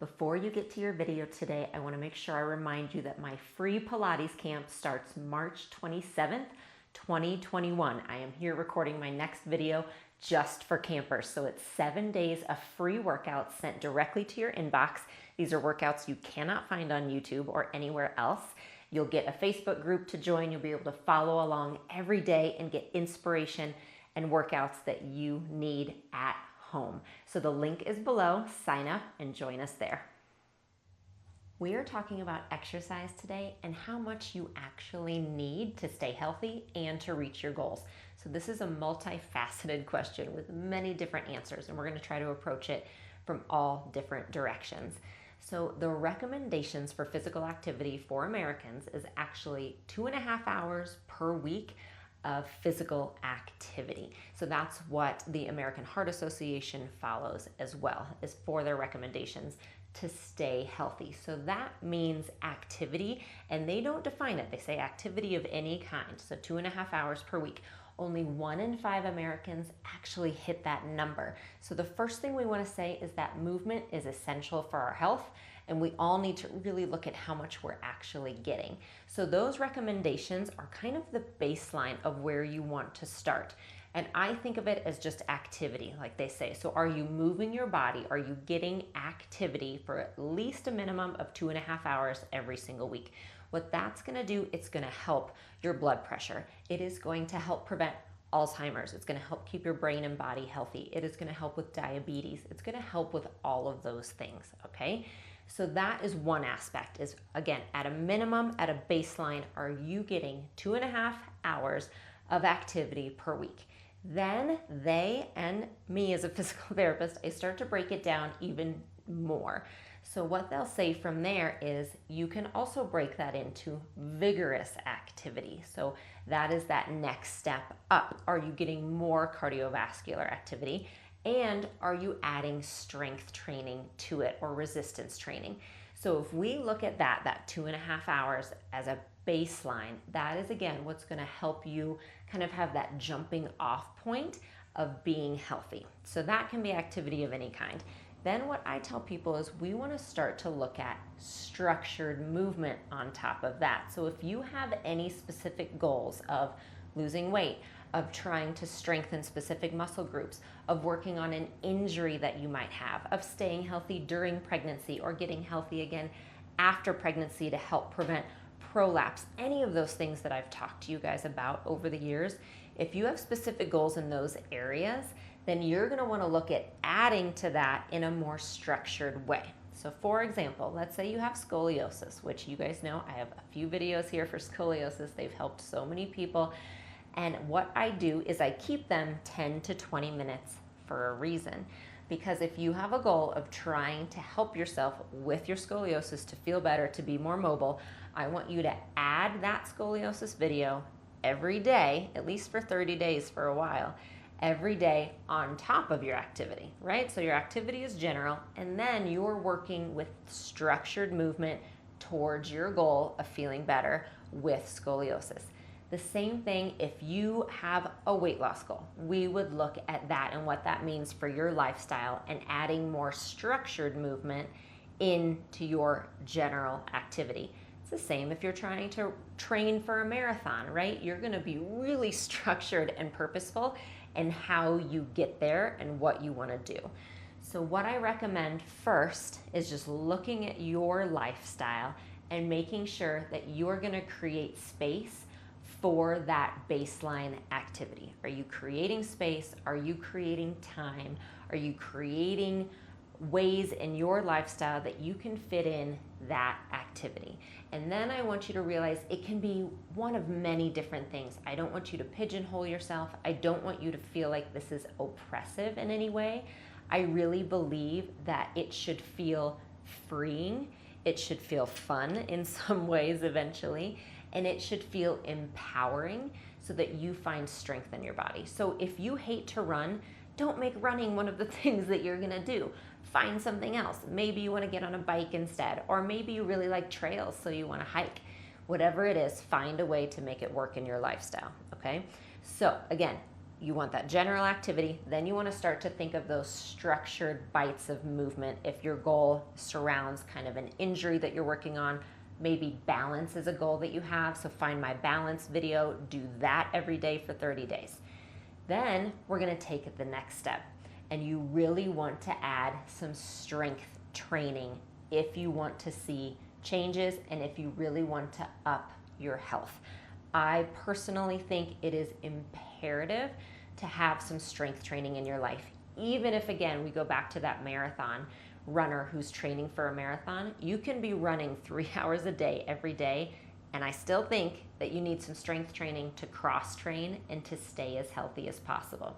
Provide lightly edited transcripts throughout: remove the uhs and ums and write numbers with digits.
Before you get to your video today, I want to make sure I remind you that my free Pilates camp starts March 27th, 2021. I am here recording my next video just for campers. So it's 7 days of free workouts sent directly to your inbox. These are workouts you cannot find on YouTube or anywhere else. You'll get a Facebook group to join. You'll be able to follow along every day and get inspiration and workouts that you need at home. So the link is below. Sign up and join us there. We are talking about exercise today and how much you actually need to stay healthy and to reach your goals. So this is a multifaceted question with many different answers, and we're going to try to approach it from all different directions. So the recommendations for physical activity for Americans is actually 2.5 hours per week of physical activity. So that's what the American Heart Association follows as well, is for their recommendations to stay healthy. So that means activity, and they don't define it. They say activity of any kind. So 2.5 hours per week. Only 1 in 5 Americans actually hit that number. So the first thing we want to say is that movement is essential for our health, and we all need to really look at how much we're actually getting. So those recommendations are kind of the baseline of where you want to start. And I think of it as just activity, like they say. So are you moving your body? Are you getting activity for at least a minimum of 2.5 hours every single week? What that's gonna do, it's gonna help your blood pressure. It is going to help prevent Alzheimer's. It's gonna help keep your brain and body healthy. It is gonna help with diabetes. It's gonna help with all of those things, okay? So that is one aspect, is again, at a minimum, at a baseline, are you getting 2.5 hours of activity per week? Then they and me as a physical therapist, I start to break it down even more. So what they'll say from there is you can also break that into vigorous activity. So that is that next step up. Are you getting more cardiovascular activity? And are you adding strength training to it or resistance training? So if we look at that 2.5 hours as a baseline, that is again what's going to help you kind of have that jumping off point of being healthy. So that can be activity of any kind. Then what I tell people is we want to start to look at structured movement on top of that. So if you have any specific goals of losing weight, of trying to strengthen specific muscle groups, of working on an injury that you might have, of staying healthy during pregnancy or getting healthy again after pregnancy to help prevent prolapse, any of those things that I've talked to you guys about over the years, if you have specific goals in those areas, then you're gonna wanna look at adding to that in a more structured way. So for example, let's say you have scoliosis, which you guys know, I have a few videos here for scoliosis. They've helped so many people. And what I do is I keep them 10 to 20 minutes for a reason. Because if you have a goal of trying to help yourself with your scoliosis to feel better, to be more mobile, I want you to add that scoliosis video every day, at least for 30 days for a while, every day on top of your activity, right? So your activity is general, and then you're working with structured movement towards your goal of feeling better with scoliosis. The same thing if you have a weight loss goal. We would look at that and what that means for your lifestyle and adding more structured movement into your general activity. It's the same if you're trying to train for a marathon, right? You're gonna be really structured and purposeful in how you get there and what you wanna do. So what I recommend first is just looking at your lifestyle and making sure that you're gonna create space for that baseline activity. Are you creating space? Are you creating time? Are you creating ways in your lifestyle that you can fit in that activity? And then I want you to realize it can be one of many different things. I don't want you to pigeonhole yourself. I don't want you to feel like this is oppressive in any way. I really believe that it should feel freeing. It should feel fun in some ways eventually. And it should feel empowering so that you find strength in your body. So if you hate to run, don't make running one of the things that you're gonna do. Find something else. Maybe you wanna get on a bike instead, or maybe you really like trails, so you wanna hike. Whatever it is, find a way to make it work in your lifestyle, okay? So again, you want that general activity. Then you want to start to think of those structured bites of movement. If your goal surrounds kind of an injury that you're working on, maybe balance is a goal that you have. So find my balance video, do that every day for 30 days. Then we're going to take it the next step. And you really want to add some strength training if you want to see changes and if you really want to up your health. I personally think it is imperative to have some strength training in your life. Even if, again, we go back to that marathon runner who's training for a marathon, you can be running 3 hours a day every day, and I still think that you need some strength training to cross train and to stay as healthy as possible.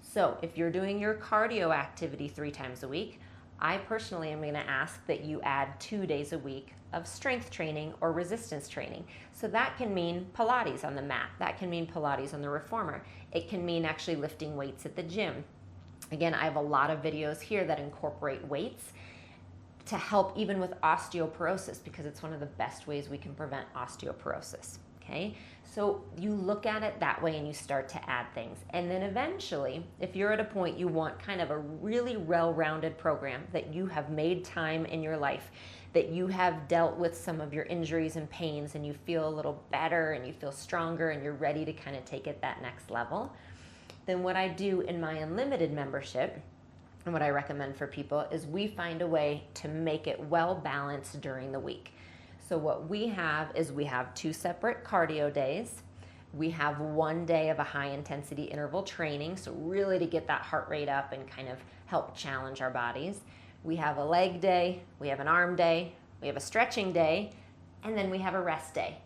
So if you're doing your cardio activity 3 times a week, I personally am going to ask that you add 2 days a week of strength training or resistance training. So that can mean Pilates on the mat. That can mean Pilates on the reformer. It can mean actually lifting weights at the gym. Again, I have a lot of videos here that incorporate weights to help even with osteoporosis, because it's one of the best ways we can prevent osteoporosis. Okay, so you look at it that way and you start to add things. And then eventually, if you're at a point you want kind of a really well-rounded program, that you have made time in your life, that you have dealt with some of your injuries and pains and you feel a little better and you feel stronger and you're ready to kind of take it that next level, then what I do in my unlimited membership and what I recommend for people is we find a way to make it well balanced during the week. So what we have is we have 2 separate cardio days. We have 1 day of a high intensity interval training, so really to get that heart rate up and kind of help challenge our bodies. We have a leg day, we have an arm day, we have a stretching day, and then we have a rest day.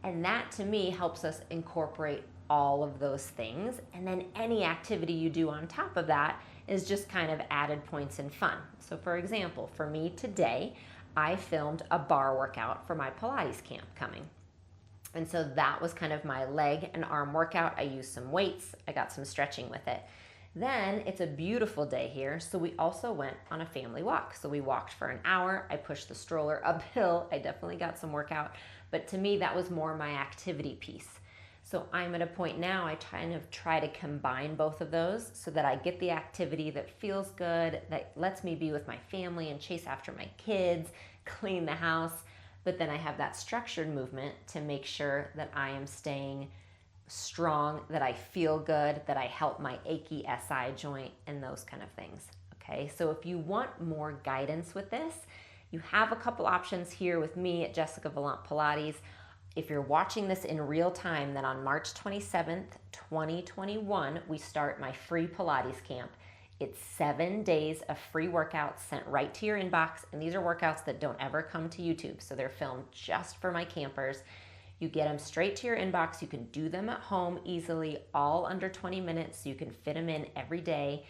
And that to me helps us incorporate all of those things. And then any activity you do on top of that is just kind of added points and fun. So for example, for me today, I filmed a bar workout for my Pilates camp coming. And so that was kind of my leg and arm workout. I used some weights, I got some stretching with it. Then it's a beautiful day here, so we also went on a family walk. So we walked for an hour, I pushed the stroller uphill, I definitely got some workout, but to me that was more my activity piece. So I'm at a point now, I kind of try to combine both of those so that I get the activity that feels good, that lets me be with my family and chase after my kids, clean the house, but then I have that structured movement to make sure that I am staying strong, that I feel good, that I help my achy SI joint and those kind of things. Okay, so if you want more guidance with this, you have a couple options here with me at Jessica Valant Pilates. If you're watching this in real time, then on March 27th, 2021, we start my free Pilates camp. It's 7 days of free workouts sent right to your inbox, and these are workouts that don't ever come to YouTube, so they're filmed just for my campers. You get them straight to your inbox. You can do them at home easily, all under 20 minutes, so you can fit them in every day.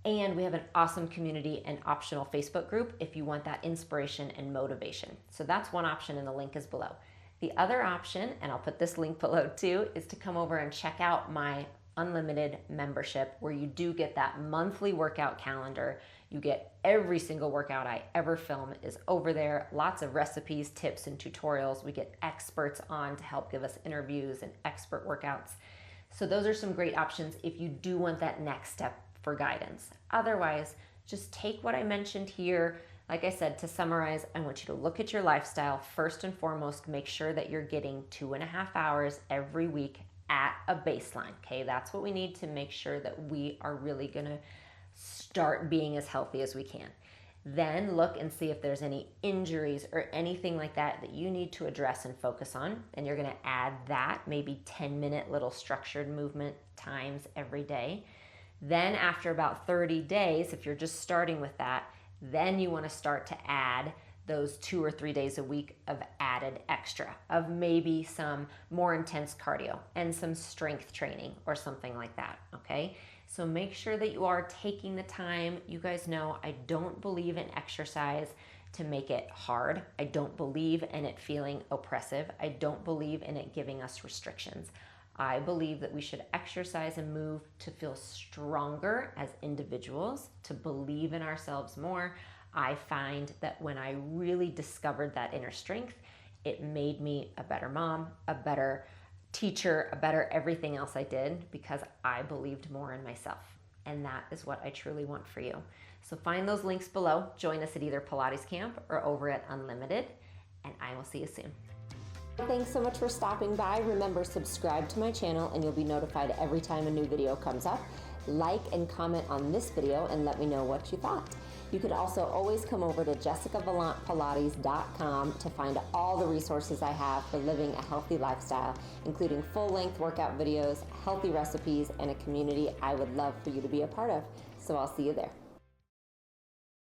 And we have an awesome community and optional Facebook group if you want that inspiration and motivation. So that's one option, and the link is below. The other option, and I'll put this link below too, is to come over and check out my unlimited membership, where you do get that monthly workout calendar. You get every single workout I ever film is over there. Lots of recipes, tips, and tutorials. We get experts on to help give us interviews and expert workouts. So those are some great options if you do want that next step for guidance. Otherwise, just take what I mentioned here. Like I said, to summarize, I want you to look at your lifestyle. First and foremost, make sure that you're getting 2.5 hours every week at a baseline. Okay, that's what we need to make sure that we are really gonna start being as healthy as we can. Then look and see if there's any injuries or anything like that that you need to address and focus on. And you're gonna add that, maybe 10-minute little structured movement times every day. Then after about 30 days, if you're just starting with that, then you want to start to add those 2 or 3 days a week of added extra, of maybe some more intense cardio and some strength training or something like that, okay? So make sure that you are taking the time. You guys know I don't believe in exercise to make it hard. I don't believe in it feeling oppressive. I don't believe in it giving us restrictions. I believe that we should exercise and move to feel stronger as individuals, to believe in ourselves more. I find that when I really discovered that inner strength, it made me a better mom, a better teacher, a better everything else I did because I believed more in myself. And that is what I truly want for you. So find those links below. Join us at either Pilates Camp or over at Unlimited, and I will see you soon. Thanks so much for stopping by. Remember, subscribe to my channel and you'll be notified every time a new video comes up. Like and comment on this video and let me know what you thought. You could also always come over to jessicavalantpilates.com to find all the resources I have for living a healthy lifestyle, including full-length workout videos, healthy recipes, and a community I would love for you to be a part of. So I'll see you there.